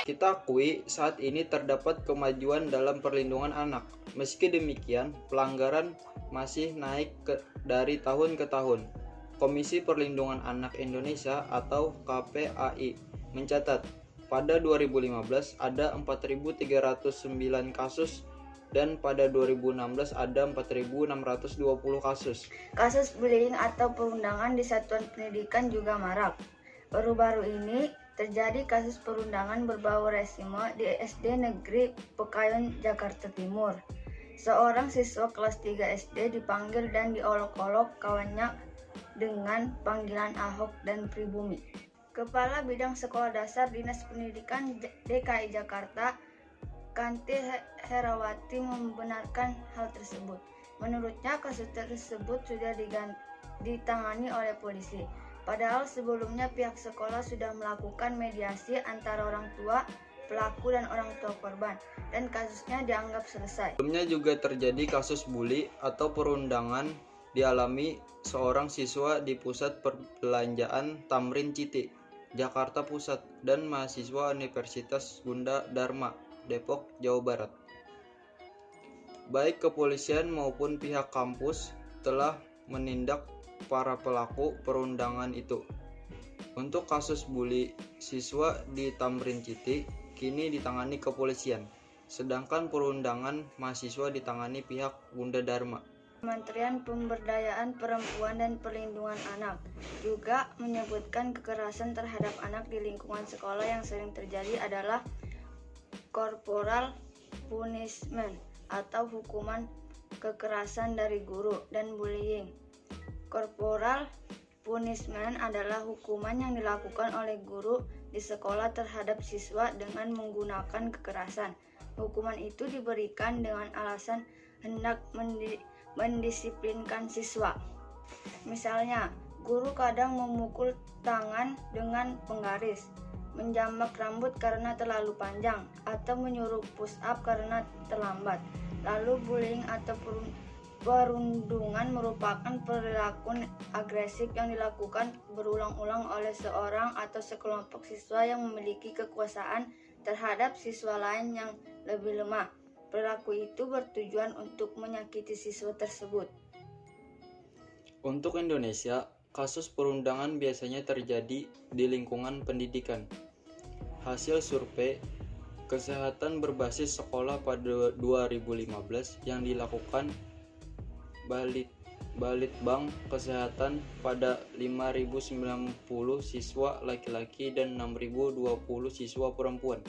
Kita akui saat ini terdapat kemajuan dalam perlindungan anak. Meski demikian, pelanggaran masih naik dari tahun ke tahun. Komisi Perlindungan Anak Indonesia atau KPAI mencatat pada 2015 ada 4.309 kasus dan pada 2016 ada 4.620 kasus. Kasus bullying atau perundangan di satuan pendidikan juga marak. Baru-baru ini terjadi kasus perundangan berbau rasisme di SD Negeri Pekayon, Jakarta Timur. Seorang siswa kelas 3 SD dipanggil dan diolok-olok kawannya dengan panggilan Ahok dan pribumi. Kepala Bidang Sekolah Dasar Dinas Pendidikan DKI Jakarta, Kanti Herawati, membenarkan hal tersebut. Menurutnya kasus tersebut sudah ditangani oleh polisi. Padahal sebelumnya pihak sekolah sudah melakukan mediasi antara orang tua pelaku dan orang tua korban, dan kasusnya dianggap selesai. Sebelumnya juga terjadi kasus bully atau perundangan dialami seorang siswa di Pusat Perbelanjaan Tamrin Citi, Jakarta Pusat, dan mahasiswa Universitas Gunda Dharma, Depok, Jawa Barat. Baik kepolisian maupun pihak kampus telah menindak para pelaku perundangan itu. Untuk kasus bully siswa di Tamrin Citi kini ditangani kepolisian, sedangkan perundangan mahasiswa ditangani pihak Gunda Dharma. Kementerian Pemberdayaan Perempuan dan Perlindungan Anak juga menyebutkan kekerasan terhadap anak di lingkungan sekolah yang sering terjadi adalah corporal punishment atau hukuman kekerasan dari guru, dan bullying. Corporal punishment adalah hukuman yang dilakukan oleh guru di sekolah terhadap siswa dengan menggunakan kekerasan. Hukuman itu diberikan dengan alasan hendak mendisiplinkan siswa. Misalnya, guru kadang memukul tangan dengan penggaris, menjambak rambut karena terlalu panjang, atau menyuruh push up karena terlambat. Lalu bullying atau perundungan merupakan perilaku agresif yang dilakukan berulang-ulang oleh seorang atau sekelompok siswa yang memiliki kekuasaan terhadap siswa lain yang lebih lemah. Perilaku itu bertujuan untuk menyakiti siswa tersebut. Untuk Indonesia, kasus perundangan biasanya terjadi di lingkungan pendidikan. Hasil survei kesehatan berbasis sekolah pada 2015 yang dilakukan Balitbang Kesehatan pada 5.090 siswa laki-laki dan 6.020 siswa perempuan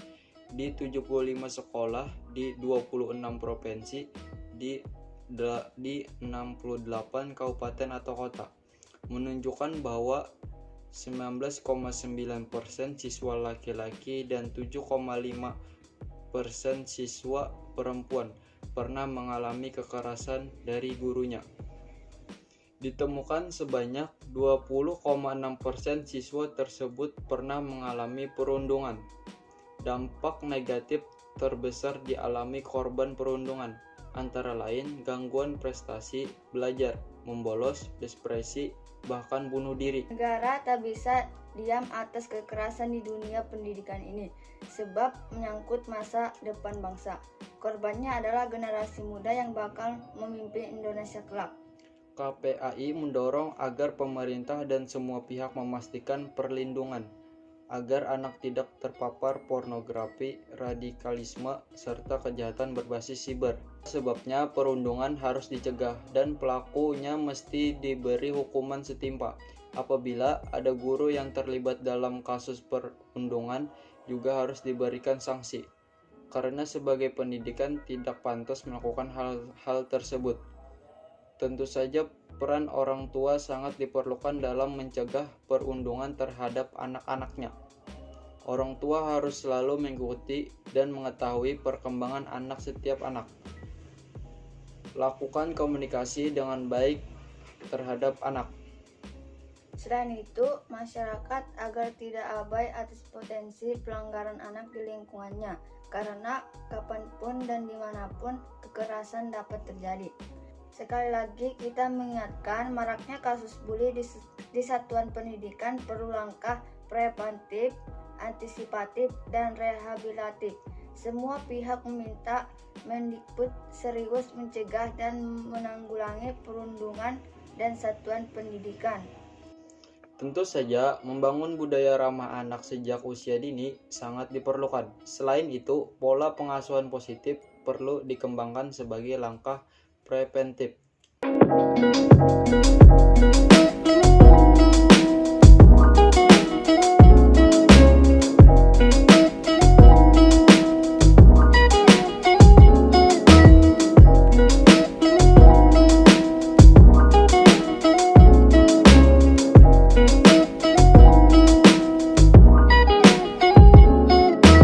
di 75 sekolah di 26 provinsi di 68 kabupaten atau kota, menunjukkan bahwa 19,9% siswa laki-laki dan 7,5% siswa perempuan pernah mengalami kekerasan dari gurunya. Ditemukan sebanyak 20,6% siswa tersebut pernah mengalami perundungan. Dampak negatif terbesar dialami korban perundungan, antara lain gangguan prestasi belajar, membolos, depresi, bahkan bunuh diri. Negara tak bisa diam atas kekerasan di dunia pendidikan ini, sebab menyangkut masa depan bangsa. Korbannya adalah generasi muda yang bakal memimpin Indonesia kelak. KPAI mendorong agar pemerintah dan semua pihak memastikan perlindungan agar anak tidak terpapar pornografi, radikalisme, serta kejahatan berbasis siber. Sebabnya perundungan harus dicegah dan pelakunya mesti diberi hukuman setimpal. Apabila ada guru yang terlibat dalam kasus perundungan juga harus diberikan sanksi, karena sebagai pendidikan tidak pantas melakukan hal tersebut. Tentu saja peran orang tua sangat diperlukan dalam mencegah perundungan terhadap anak-anaknya. Orang tua harus selalu mengikuti dan mengetahui perkembangan anak setiap anak. Lakukan komunikasi dengan baik terhadap anak. Selain itu, masyarakat agar tidak abai atas potensi pelanggaran anak di lingkungannya, karena kapanpun dan dimanapun kekerasan dapat terjadi. Sekali lagi kita mengingatkan maraknya kasus bully di satuan pendidikan perlu langkah preventif antisipatif, dan rehabilitatif. Semua pihak meminta Mendikbud serius mencegah dan menanggulangi perundungan dan satuan pendidikan. Tentu saja, membangun budaya ramah anak sejak usia dini sangat diperlukan. Selain itu, pola pengasuhan positif perlu dikembangkan sebagai langkah preventif.